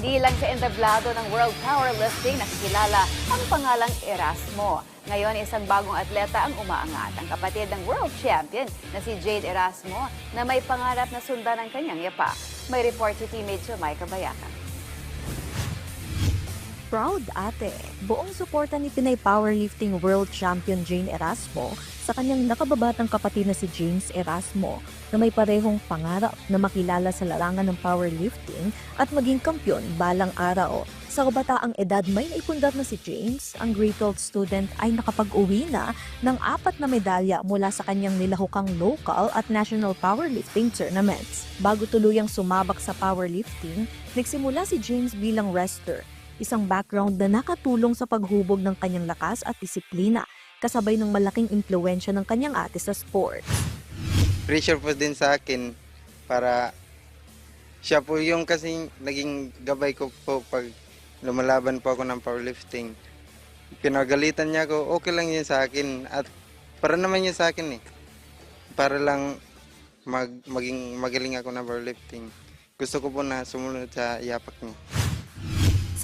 Hindi lang sa entablado ng World Powerlifting nakikilala ang pangalang Erasmo. Ngayon, isang bagong atleta ang umaangat. Ang kapatid ng World Champion na si Jade Erasmo na may pangarap na sundan ang kanyang yapak. May report si teammate Jamaica Bayaka. Proud ate, buong suporta ni Pinay Powerlifting World Champion Jane Erasmo sa kanyang nakababatang kapatid na si James Erasmo na may parehong pangarap na makilala sa larangan ng powerlifting at maging kampyon balang araw. Sa kabataang edad may naipundar na si James, ang grade 12 student ay nakapag-uwi na ng 4 na medalya mula sa kanyang nilahukang local at national powerlifting tournaments. Bago tuluyang sumabak sa powerlifting, nagsimula si James bilang wrestler, isang background na nakatulong sa paghubog ng kanyang lakas at disiplina, kasabay ng malaking impluwensya ng kanyang ate sa sport. Pressure po din sa akin para siya po yung kasing naging gabay ko po pag lumalaban po ako ng powerlifting. Pinagalitan niya ako, okay lang yun sa akin at para naman yun sa akin eh. Para lang maging magaling ako ng powerlifting. Gusto ko po na sumunod sa yapak niya.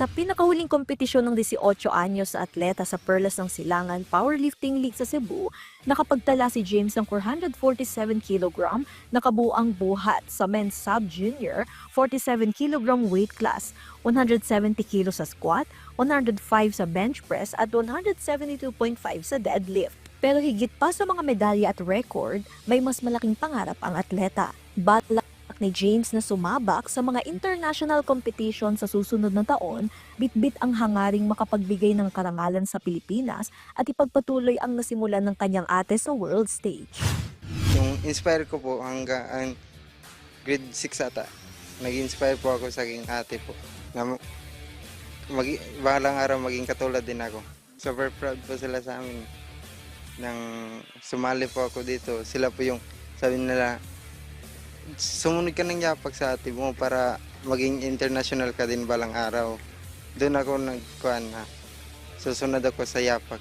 Sa pinakahuling kompetisyon ng 18 anyos sa atleta sa Perlas ng Silangan Powerlifting League sa Cebu, nakapagtala si James ng 447 kg na kabuang buhat sa men's sub-junior 47 kg weight class, 170 kg sa squat, 105 sa bench press at 172.5 sa deadlift. Pero higit pa sa mga medalya at record, may mas malaking pangarap ang atleta. Balak ni James na sumabak sa mga international competition sa susunod na taon, bitbit ang hangaring makapagbigay ng karangalan sa Pilipinas at ipagpatuloy ang nasimulan ng kanyang ate sa world stage. Yung inspire ko po hanggang grade 6 ata, nag-inspire po ako sa aking ate po. Na bahalang araw maging katulad din ako. Super proud po sila sa amin. Nang sumali po ako dito, sila po yung sabi nila, sumunod ka ng yapak sa ate mo para maging international ka din balang araw. Doon ako nagkuhan na susunod ako sa yapak.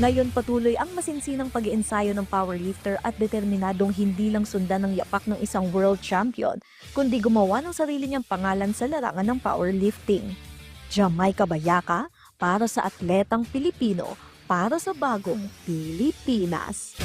Ngayon patuloy ang masinsinang pag-iensayo ng powerlifter at determinadong hindi lang sundan ng yapak ng isang world champion, kundi gumawa ng sarili niyang pangalan sa larangan ng powerlifting. Jamaica Bayaka, para sa atletang Pilipino, para sa bagong Pilipinas.